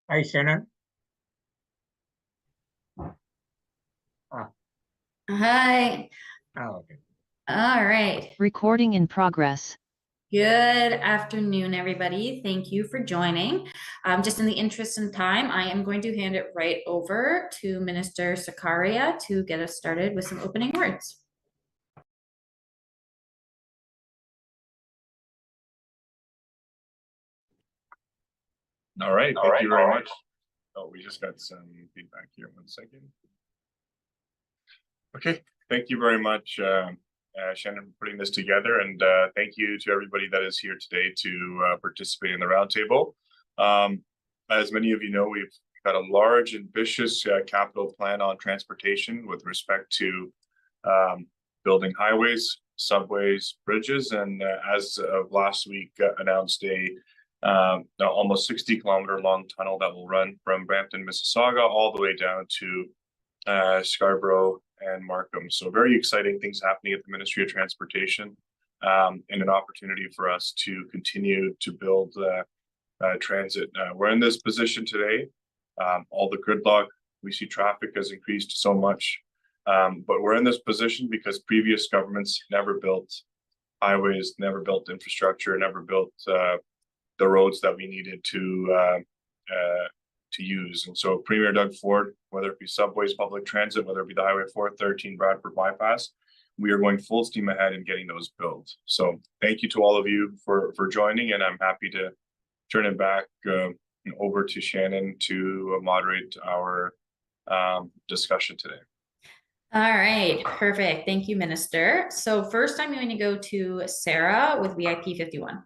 Hi, Shannon. Ah, Hi. okay. All right. Recording in progress. Good afternoon, everybody. Thank you for joining. Just in the interest of time, I am going to hand it right over to Minister Sarkaria to get us started with some opening words. All right, thank you very much. Oh, we just got some feedback here. 1 second. Okay, thank you very much, Shannon, for putting this together, and thank you to everybody that is here today to participate in the roundtable. As many of you know, we've got a large, ambitious capital plan on transportation with respect to building highways, subways, bridges, and as of last week, announced a almost 60-kilometer long tunnel that will run from Brampton, Mississauga, all the way down to Scarborough and Markham. So very exciting things happening at the Ministry of Transportation, and an opportunity for us to continue to build transit. We're in this position today. All the gridlock, we see traffic has increased so much, but we're in this position because previous governments never built highways, never built infrastructure, never built the roads that we needed to use. And so Premier Doug Ford, whether it be subways, public transit, whether it be the Highway 413 Bradford bypass, we are going full steam ahead in getting those built. So thank you to all of you for joining, and I'm happy to turn it back over to Shannon to moderate our discussion today. All right, perfect. Thank you, Minister. So first I'm going to go to Sarah with VIP 51.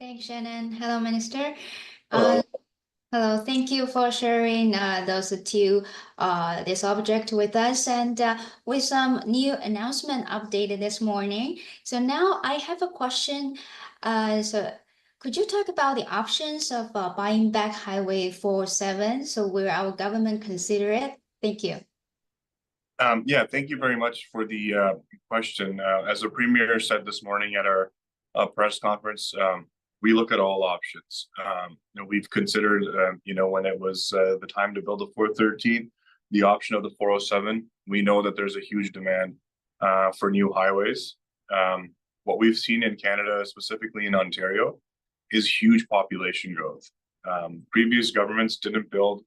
Thanks, Shannon. Hello, Minister. Hello. Hello. Thank you for sharing this object with us, and with some new announcement updated this morning. So now I have a question. So could you talk about the options of buying back Highway 407? So will our government consider it? Thank you. Yeah, thank you very much for the question. As the Premier said this morning at our press conference, we look at all options. We've considered, when it was the time to build a 413, the option of the 407. We know that there's a huge demand for new highways. What we've seen in Canada, specifically in Ontario, is huge population growth. Previous governments didn't build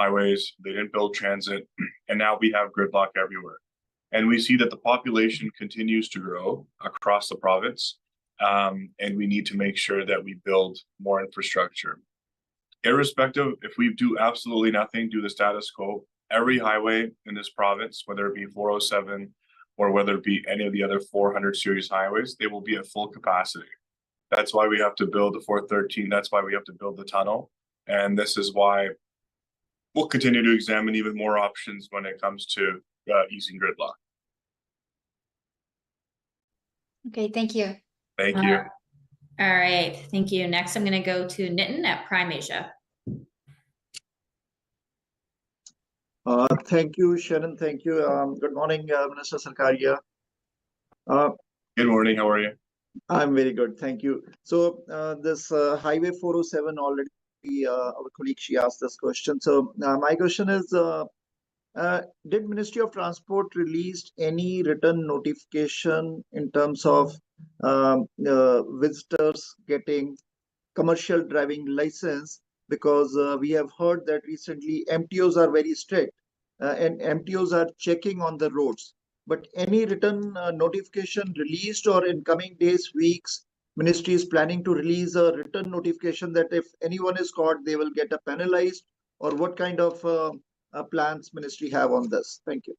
highways, they didn't build transit, and now we have gridlock everywhere. And we see that the population continues to grow across the province. And we need to make sure that we build more infrastructure. Irrespective, if we do absolutely nothing, do the status quo, every highway in this province, whether it be 407 or whether it be any of the other 400 series highways, they will be at full capacity. That's why we have to build the 413. That's why we have to build the tunnel. And this is why we'll continue to examine even more options when it comes to easing gridlock. Okay, thank you. Thank you. All right, thank you. Next, I'm going to go to Nitin at Prime Asia. Thank you, Shannon. Thank you. Good morning, Minister Sarkaria. Good morning. How are you? I'm very good. Thank you. So this Highway 407 already, our colleague, she asked this question. So my question is, did Ministry of Transport released any written notification in terms of visitors getting commercial driving license? Because we have heard that recently MTOs are very strict and MTOs are checking on the roads. But any written notification released, or in coming days, weeks, Ministry is planning to release a written notification that if anyone is caught, they will get penalized? Or what kind of plans Ministry have on this? Thank you.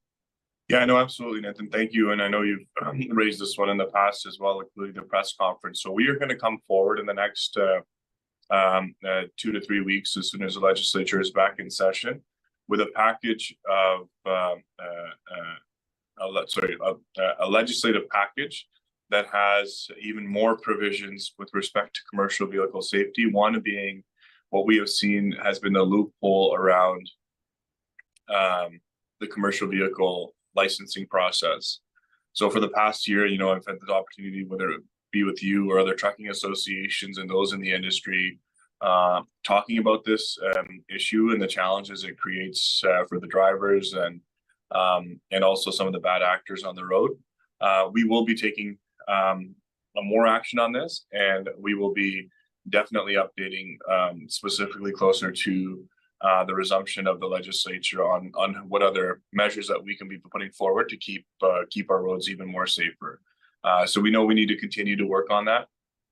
Yeah, no, absolutely, Nathan. Thank you. And I know you've raised this one in the past as well, including the press conference. So we are going to come forward in the next 2 to 3 weeks, as soon as the legislature is back in session, with a package of a legislative package that has even more provisions with respect to commercial vehicle safety. One being what we have seen has been the loophole around the commercial vehicle licensing process. So for the past year, I've had the opportunity, whether it be with you or other trucking associations and those in the industry, talking about this issue and the challenges it creates for the drivers and also some of the bad actors on the road. We will be taking more action on this, and we will be definitely updating specifically closer to the resumption of the legislature on what other measures that we can be putting forward to keep our roads even more safer. So we know we need to continue to work on that,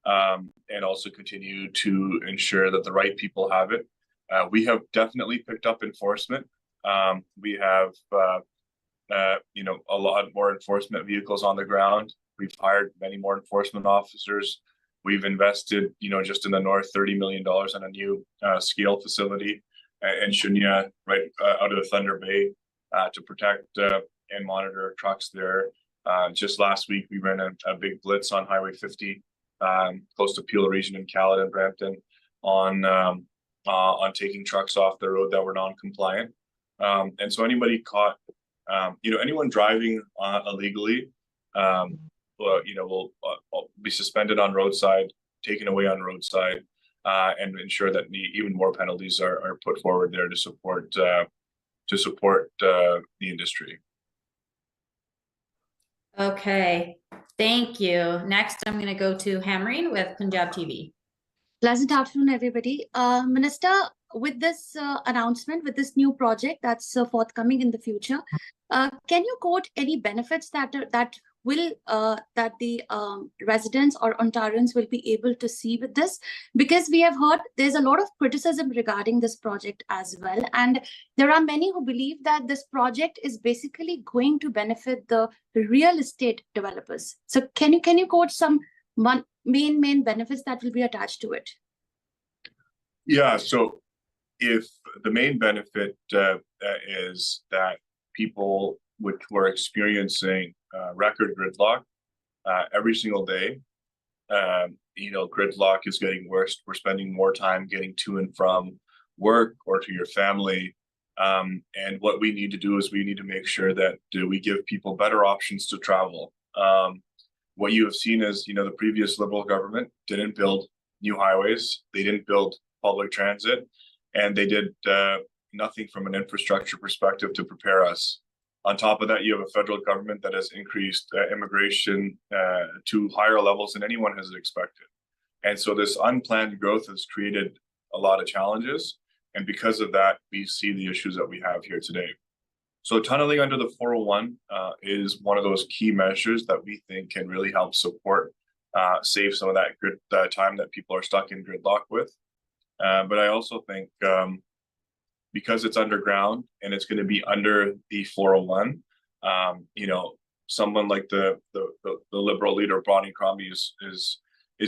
and also continue to ensure that the right people have it. We have definitely picked up enforcement. We have a lot more enforcement vehicles on the ground. We've hired many more enforcement officers. We've invested, just in the north, $30 million on a new scale facility in Shunya, right out of Thunder Bay, to protect and monitor trucks there. Just last week, we ran a big blitz on Highway 50, close to Peel Region in Caledon, Brampton, on taking trucks off the road that were non-compliant. And so anybody caught, anyone driving illegally, will be suspended on roadside, taken away on roadside, and ensure that even more penalties are put forward there to support the industry. Okay, thank you. Next, I'm going to go to Hamreen with Punjab TV. Pleasant afternoon, everybody. Minister, with this announcement, with this new project that's forthcoming in the future, can you quote any benefits that the residents or Ontarians will be able to see with this? Because we have heard there's a lot of criticism regarding this project as well, and there are many who believe that this project is basically going to benefit the real estate developers. So can you quote some main benefits that will be attached to it? Yeah, so if the main benefit is that people who are experiencing record gridlock every single day, gridlock is getting worse. We're spending more time getting to and from work or to your family. And what we need to do is we need to make sure that we give people better options to travel. What you have seen is, the previous Liberal government didn't build new highways. They didn't build public transit, and they did nothing from an infrastructure perspective to prepare us. On top of that, you have a federal government that has increased immigration to higher levels than anyone has expected. And so this unplanned growth has created a lot of challenges. And because of that, we see the issues that we have here today. So tunneling under the 401 is one of those key measures that we think can really help support, save some of that time that people are stuck in gridlock with. But I also think because it's underground and it's going to be under the 401, someone like the Liberal leader, Bonnie Crombie, is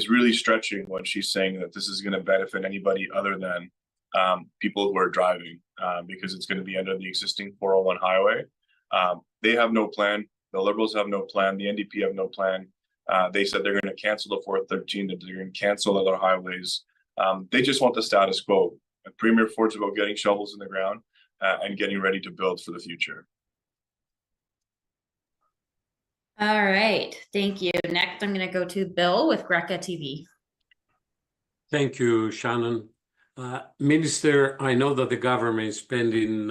really stretching when she's saying that this is going to benefit anybody other than people who are driving, because it's going to be under the existing 401 highway. They have no plan. The Liberals have no plan. The NDP have no plan. They said they're going to cancel the 413, that they're going to cancel other highways. They just want the status quo. Premier Ford's about getting shovels in the ground and getting ready to build for the future. All right, thank you. Next, I'm going to go to Bill with Greca TV. Thank you, Shannon. Minister, I know that the government is spending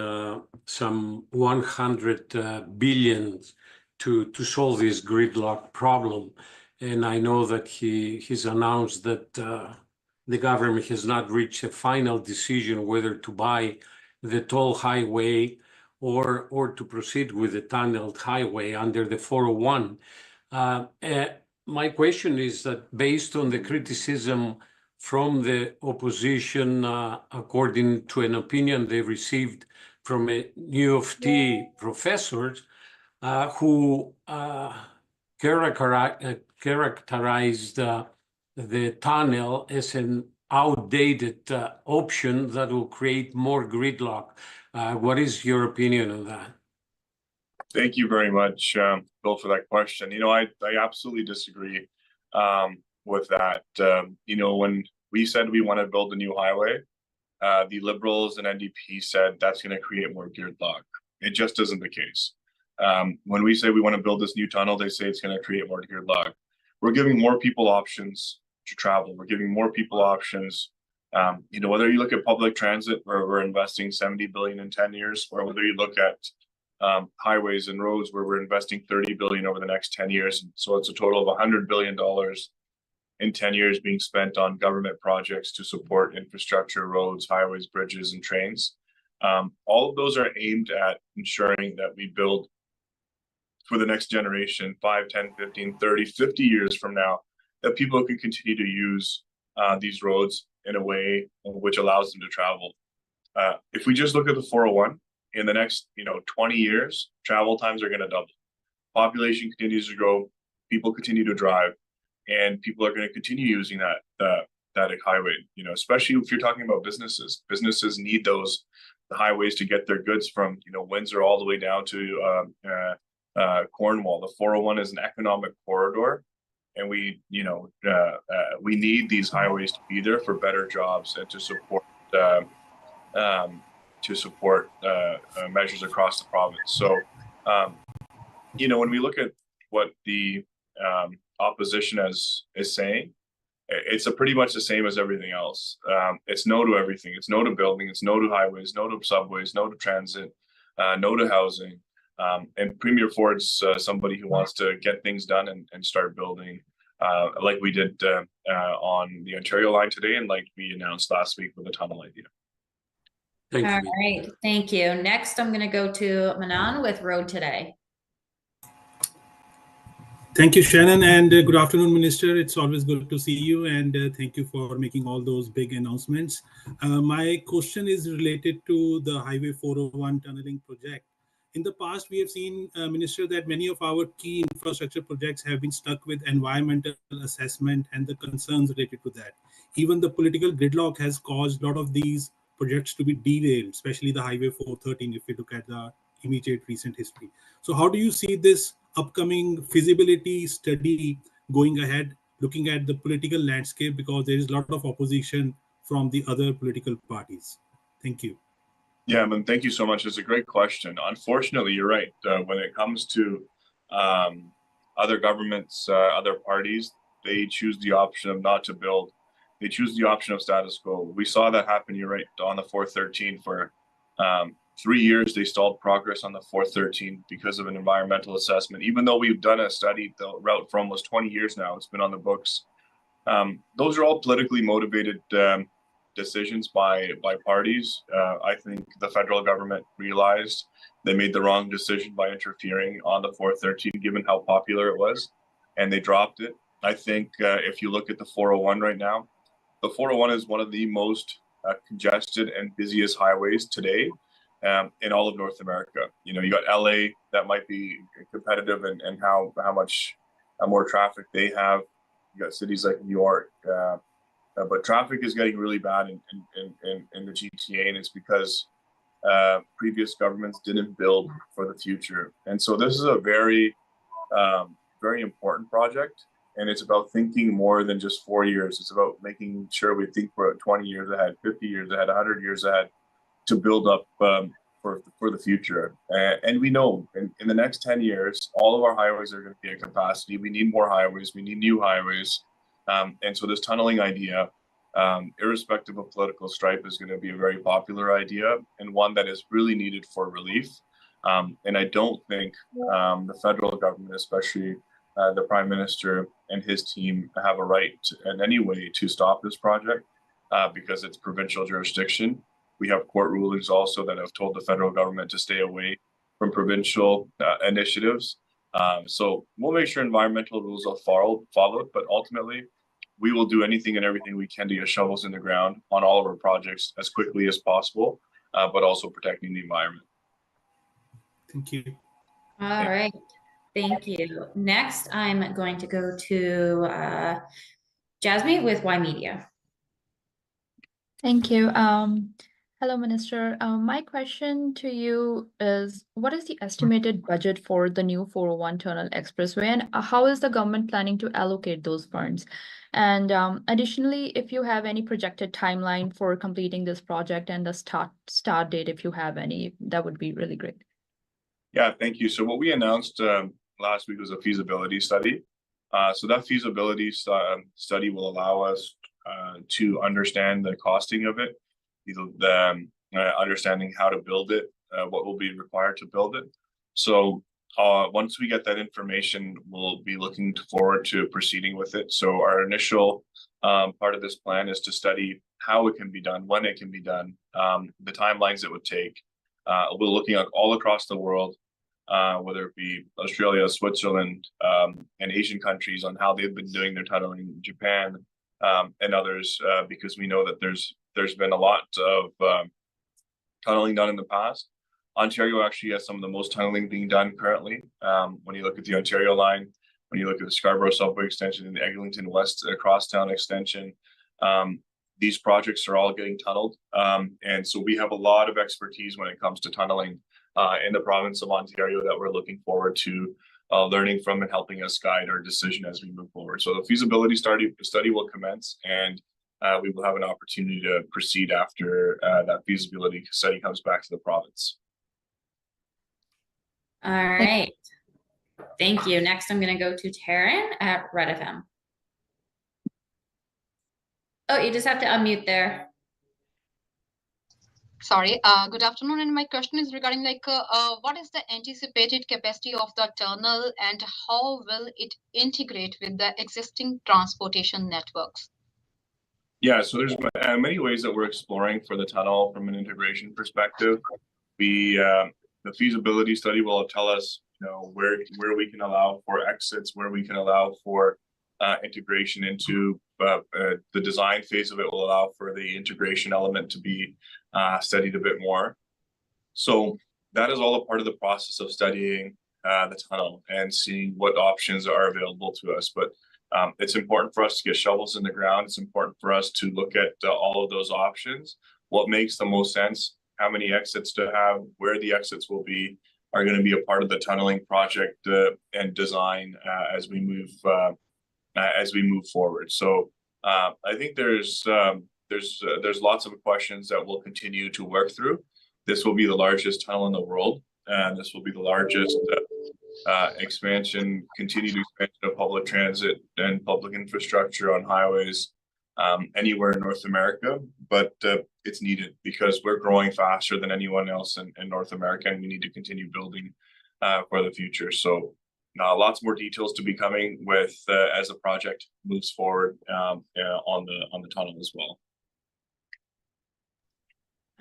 some 100 billion to solve this gridlock problem. And I know that he's announced that the government has not reached a final decision whether to buy the toll highway or to proceed with the tunneled highway under the 401. My question is that based on the criticism from the opposition, according to an opinion they received from a U of T professor who characterized the tunnel as an outdated option that will create more gridlock. What is your opinion on that? Thank you very much, Bill, for that question. I absolutely disagree with that. When we said we want to build a new highway, the Liberals and NDP said that's going to create more gridlock. It just isn't the case. When we say we want to build this new tunnel, they say it's going to create more gridlock. We're giving more people options to travel. We're giving more people options Whether you look at public transit, where we're investing 70 billion in 10 years, or whether you look at highways and roads, where we're investing 30 billion over the next 10 years. So it's a total of $100 billion in 10 years being spent on government projects to support infrastructure, roads, highways, bridges, and trains. All of those are aimed at ensuring that we build for the next generation, 5, 10, 15, 30, 50 years from now, that people can continue to use these roads in a way which allows them to travel. If we just look at the 401, in the next 20 years, travel times are going to double. Population continues to grow, people continue to drive, and people are going to continue using that highway. Especially if you're talking about businesses. Businesses need the highways to get their goods from Windsor all the way down to Cornwall. The 401 is an economic corridor, and we need these highways to be there for better jobs and to support measures across the province. So, when we look at what the opposition is saying, it's pretty much the same as everything else. It's no to everything. It's no to building. It's no to highways, no to subways, no to transit, no to housing. And Premier Ford's somebody who wants to get things done and start building, like we did on the Ontario line today, and like we announced last week with the tunnel idea. Thank All you. right, thank you. Next, I'm going to go to Manan with Road Today. Thank you, Shannon, and good afternoon, Minister. It's always good to see you, and thank you for making all those big announcements. My question is related to the Highway 401 tunneling project. In the past, we have seen, Minister, that many of our key infrastructure projects have been stuck with environmental assessment and the concerns related to that. Even the political gridlock has caused a lot of these projects to be derailed, especially the Highway 413, if we look at the immediate recent history. So how do you see this upcoming feasibility study going ahead, looking at the political landscape, because there is a lot of opposition from the other political parties? Thank you. Yeah, man, thank you so much. It's a great question. Unfortunately, you're right. When it comes to other governments, other parties, they choose the option of not to build. They choose the option of status quo. We saw that happen, you're right, on the 413 for 3 years. They stalled progress on the 413 because of an environmental assessment. Even though we've done a study, the route for almost 20 years now, it's been on the books. Those are all politically motivated decisions by parties. I think the federal government realized they made the wrong decision by interfering on the 413, given how popular it was, and they dropped it. I think if you look at the 401 right now, the 401 is one of the most congested and busiest highways today in all of North America. You got LA that might be competitive and how much more traffic they have. You got cities like New York, but traffic is getting really bad in the GTA, and it's because previous governments didn't build for the future. And so this is a very, very important project. And it's about thinking more than just 4 years. It's about making sure we think we're 20 years ahead, 50 years ahead, 100 years ahead to build up for the future. And we know in the next 10 years, all of our highways are going to be at capacity. We need more highways. We need new highways. And so this tunneling idea, irrespective of political stripe, is going to be a very popular idea and one that is really needed for relief. And I don't think the federal government, especially the Prime Minister and his team, have a right in any way to stop this project because it's provincial jurisdiction. We have court rulings also that have told the federal government to stay away from provincial initiatives. So we'll make sure environmental rules are followed, but ultimately we will do anything and everything we can to get shovels in the ground on all of our projects as quickly as possible, but also protecting the environment. Thank you. All right. Thank you. Next, I'm going to go to Jasmine with Y Media. Thank you. Hello, Minister. My question to you is, what is the estimated budget for the new 401 Tunnel Expressway, and how is the government planning to allocate those funds? And additionally, if you have any projected timeline for completing this project and the start date, if you have any, that would be really great. Yeah, thank you. So what we announced last week was a feasibility study. So that feasibility study will allow us to understand the costing of it, understanding how to build it, what will be required to build it. So once we get that information, we'll be looking forward to proceeding with it. So our initial part of this plan is to study how it can be done, when it can be done, the timelines it would take. We're looking at all across the world, whether it be Australia, Switzerland, and Asian countries, on how they've been doing their tunneling, Japan, and others, because we know that there's been a lot of tunneling done in the past. Ontario actually has some of the most tunneling being done currently. When you look at the Ontario line, when you look at the Scarborough subway extension and the Eglinton West crosstown extension, these projects are all getting tunneled. And so we have a lot of expertise when it comes to tunneling in the province of Ontario that we're looking forward to learning from and helping us guide our decision as we move forward. So the feasibility study will commence, and we will have an opportunity to proceed after that feasibility study comes back to the province. All right. Thank you. Next, I'm going to go to Taryn at Red FM. Oh, you just have to unmute there. Sorry, good afternoon. And my question is regarding what is the anticipated capacity of the tunnel and how will it integrate with the existing transportation networks? Yeah, so there's many ways that we're exploring for the tunnel from an integration perspective. The feasibility study will tell us, where we can allow for exits, where we can allow for integration into the design phase of it will allow for the integration element to be studied a bit more. So that is all a part of the process of studying the tunnel and seeing what options are available to us. But it's important for us to get shovels in the ground. It's important for us to look at all of those options. What makes the most sense, how many exits to have, where the exits will be, are going to be a part of the tunneling project and design as we move forward. So I think there's lots of questions that we'll continue to work through. This will be the largest tunnel in the world, and this will be the largest continued expansion of public transit and public infrastructure on highways anywhere in North America. But it's needed because we're growing faster than anyone else in North America, and we need to continue building for the future. So lots more details to be coming with as the project moves forward on the tunnel as well.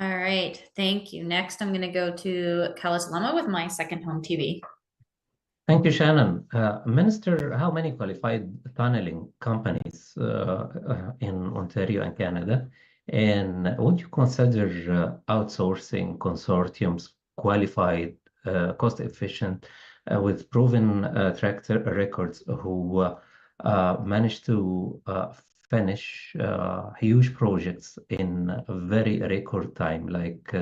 All right, thank you. Next, I'm going to go to Kalas Lama with My Second Home TV. Thank you, Shannon. Minister, how many qualified tunneling companies in Ontario and Canada? And would you consider outsourcing consortiums qualified, cost efficient, with proven track records who managed to finish huge projects in a very record time, like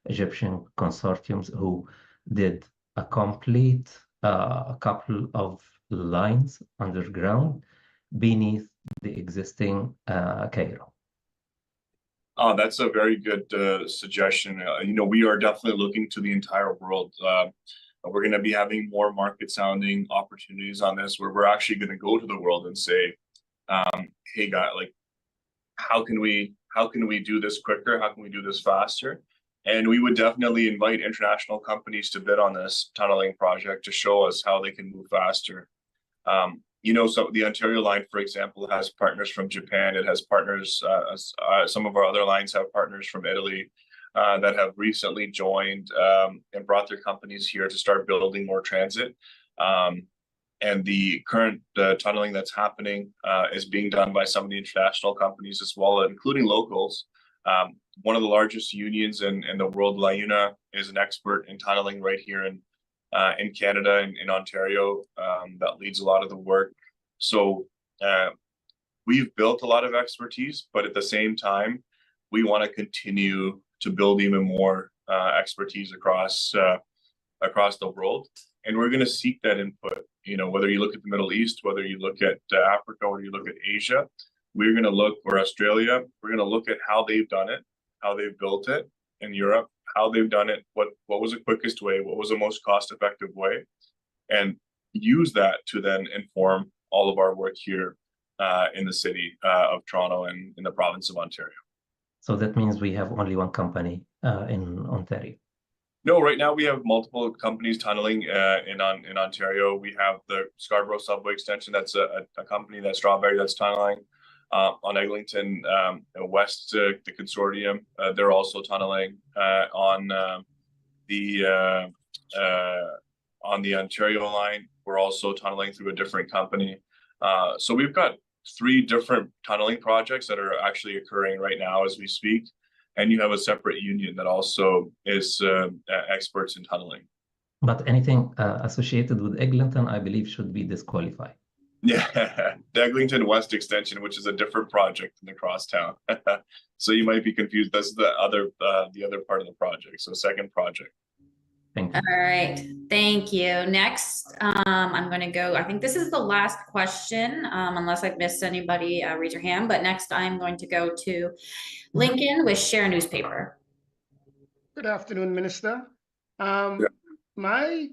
Egyptian consortiums who did a complete couple of lines underground beneath the existing Cairo? Oh, that's a very good suggestion. We are definitely looking to the entire world. We're going to be having more market sounding opportunities on this, where we're actually going to go to the world and say, hey guys, how can we do this quicker? How can we do this faster? And we would definitely invite international companies to bid on this tunneling project to show us how they can move faster. So the Ontario line, for example, has partners from Japan. It has partners, some of our other lines have partners from Italy that have recently joined and brought their companies here to start building more transit. And the current tunneling that's happening is being done by some of the international companies as well, including locals. One of the largest unions in the world, LAUNA, is an expert in tunneling right here in Canada and in Ontario that leads a lot of the work. So we've built a lot of expertise, but at the same time, we want to continue to build even more expertise across the world. And we're going to seek that input, whether you look at the Middle East, whether you look at Africa, whether you look at Asia, we're going to look, or Australia, we're going to look at how they've done it, how they've built it in Europe, how they've done it, what was the quickest way, what was the most cost-effective way, and use that to then inform all of our work here in the city of Toronto and in the province of Ontario. So that means we have only one company in Ontario. No, right now we have multiple companies tunneling in Ontario. We have the Scarborough subway extension. That's a company, that Strawberry, that's tunneling. On Eglinton West, the consortium, they're also tunneling. On the Ontario line, we're also tunneling through a different company. So we've got 3 different tunneling projects that are actually occurring right now as we speak. And you have a separate union that also is experts in tunneling. But anything associated with Eglinton, I believe, should be disqualified. Yeah, the Eglinton West extension, which is a different project than the crosstown. So you might be confused. That's the other part of the project. So second project. Thank you. All right, thank you. Next, I'm going to go, I think this is the last question, unless I've missed anybody, raise your hand. But next I'm going to go to Lincoln with Share Newspaper. Good afternoon, Minister. My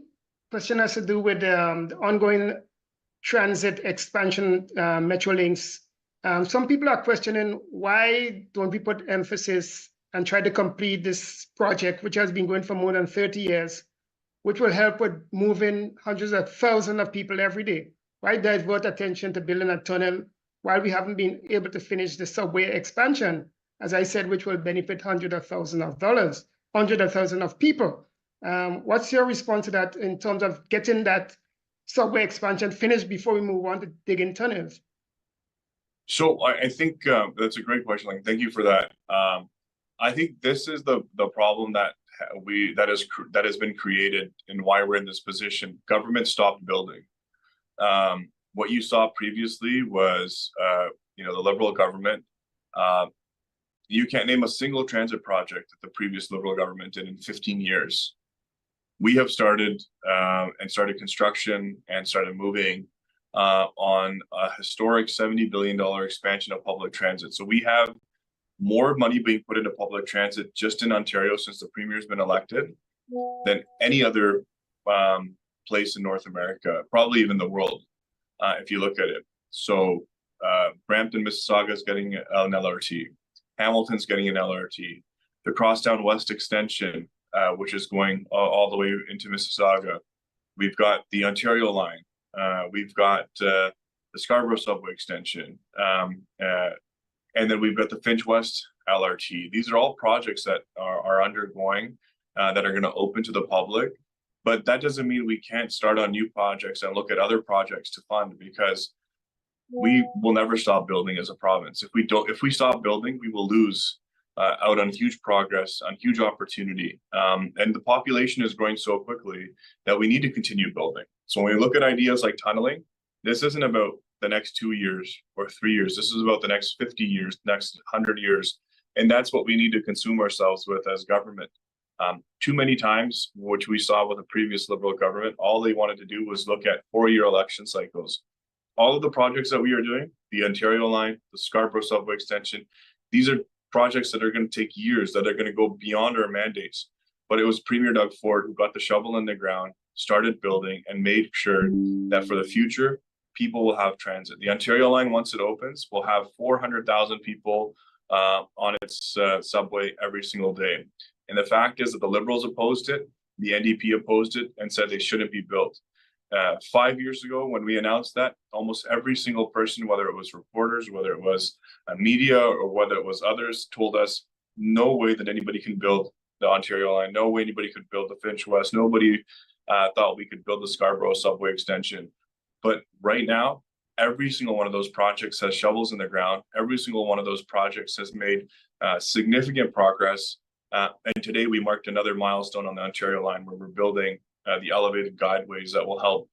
question has to do with the ongoing transit expansion, Metrolinx. Some people are questioning, why don't we put emphasis and try to complete this project, which has been going for more than 30 years, which will help with moving hundreds of thousands of people every day? Why divert attention to building a tunnel while we haven't been able to finish the subway expansion, as I said, which will benefit hundreds of thousands of dollars, hundreds of thousands of people? What's your response to that in terms of getting that subway expansion finished before we move on to digging tunnels? So I think that's a great question. Like, thank you for that. I think this is the problem that has been created and why we're in this position. Government stopped building. What you saw previously was, the Liberal government. You can't name a single transit project that the previous Liberal government did in 15 years. We have started construction and started moving on a historic $70 billion expansion of public transit. So we have more money being put into public transit just in Ontario since the Premier's been elected than any other place in North America, probably even the world, if you look at it. So Brampton, Mississauga is getting an LRT. Hamilton's getting an LRT. The Crosstown West extension, which is going all the way into Mississauga. We've got the Ontario line. We've got the Scarborough subway extension. And then we've got the Finch West LRT. These are all projects that are undergoing, that are going to open to the public. But that doesn't mean we can't start on new projects and look at other projects to fund, because we will never stop building as a province. If we stop building, we will lose out on huge progress, on huge opportunity. And the population is growing so quickly that we need to continue building. So when we look at ideas like tunneling, this isn't about the next 2 years or 3 years. This is about the next 50 years, next 100 years. And that's what we need to consume ourselves with as government. Too many times, which we saw with the previous Liberal government, all they wanted to do was look at 4-year election cycles. All of the projects that we are doing, the Ontario line, the Scarborough subway extension, these are projects that are going to take years, that are going to go beyond our mandates. But it was Premier Doug Ford who got the shovel in the ground, started building, and made sure that for the future, people will have transit. The Ontario line, once it opens, will have 400,000 people on its subway every single day. And the fact is that the Liberals opposed it, the NDP opposed it, and said they shouldn't be built. 5 years ago, when we announced that, almost every single person, whether it was reporters, whether it was media, or whether it was others, told us no way that anybody can build the Ontario line, no way anybody could build the Finch West, nobody thought we could build the Scarborough subway extension. But right now, every single one of those projects has shovels in the ground. Every single one of those projects has made significant progress. And today we marked another milestone on the Ontario line where we're building the elevated guideways that will help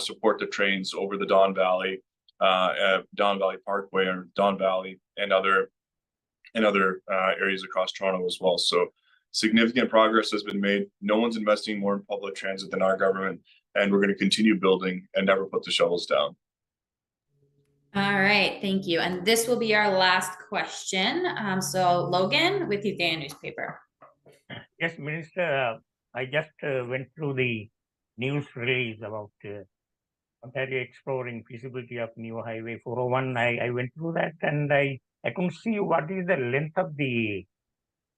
support the trains over the Don Valley Parkway, or Don Valley, and other areas across Toronto as well. So significant progress has been made. No one's investing more in public transit than our government, and we're going to continue building and never put the shovels down. All right, thank you. And this will be our last question. So Logan with Uthaya Newspaper. Yes, Minister, I just went through the news release about Ontario exploring feasibility of new highway 401. I went through that and I couldn't see what is the length of the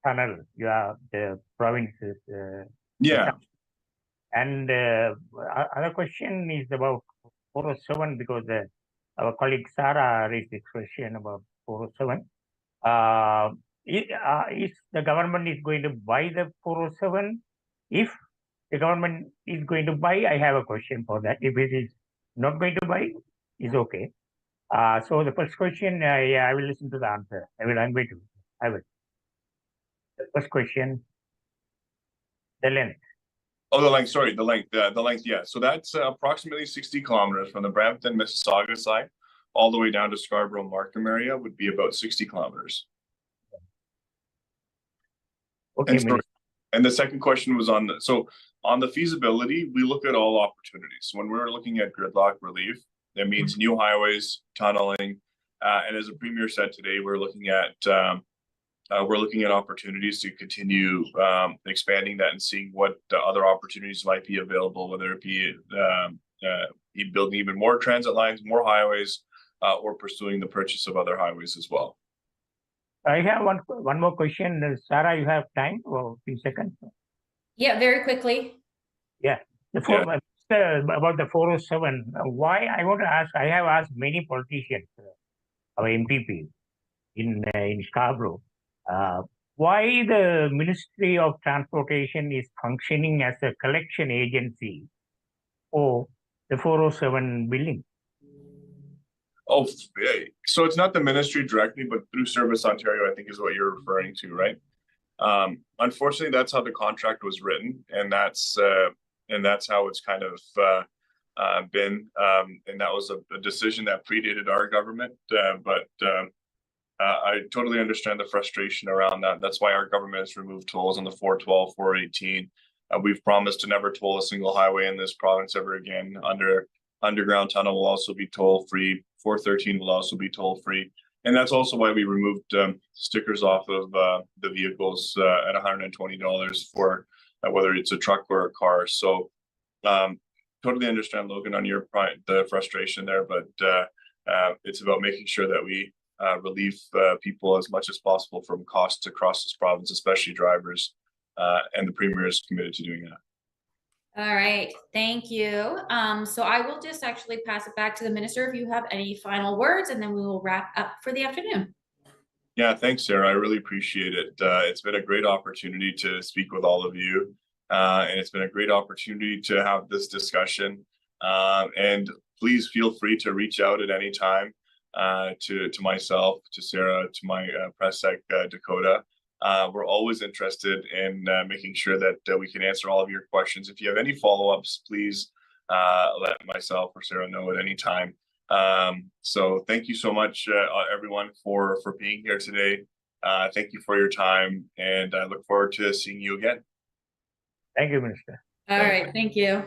tunnel. Yeah, the provinces. Yeah. And other question is about 407 because our colleague Sarah raised this question about 407. If the government is going to buy the 407, if the government is going to buy, I have a question for that. If it is not going to buy, is okay. So the first question, yeah, I will listen to the answer. I will. The first question, the length. Oh, the length. Sorry, the length. The length. Yeah. So that's approximately 60 kilometers from the Brampton, Mississauga side, all the way down to Scarborough, Markham area would be about 60 kilometers. Okay. And the second question was on the feasibility. We look at all opportunities. When we're looking at gridlock relief, that means new highways, tunneling, and as the Premier said today, we're looking at opportunities to continue expanding that and seeing what other opportunities might be available, whether it be building even more transit lines, more highways, or pursuing the purchase of other highways as well. I have one more question. Sarah, you have time for a few seconds? Yeah, very quickly. Yeah. About the 407, why I want to ask, I have asked many politicians, our MPP in Scarborough, why the Ministry of Transportation is functioning as a collection agency for the 407 billing. Oh, so it's not the ministry directly, but through Service Ontario, I think is what you're referring to, right? Unfortunately, that's how the contract was written, and that's how it's kind of been. And that was a decision that predated our government, but I totally understand the frustration around that. That's why our government has removed tolls on the 412, 418. We've promised to never toll a single highway in this province ever again. Underground tunnel will also be toll-free. 413 will also be toll-free. And that's also why we removed stickers off of the vehicles at $120 for whether it's a truck or a car. So totally understand, Logan, on your the frustration there, but it's about making sure that we relieve people as much as possible from costs across this province, especially drivers, and the Premier is committed to doing that. All right, thank you. So I will just actually pass it back to the minister if you have any final words, and then we will wrap up for the afternoon. Yeah, thanks, Sarah. I really appreciate it. It's been a great opportunity to speak with all of you, and it's been a great opportunity to have this discussion. And please feel free to reach out at any time to myself, to Sarah, to my press sec, Dakota. We're always interested in making sure that we can answer all of your questions. If you have any follow-ups, please let myself or Sarah know at any time. So thank you so much, everyone, for being here today. Thank you for your time, and I look forward to seeing you again. Thank you, Minister. All right, thank you.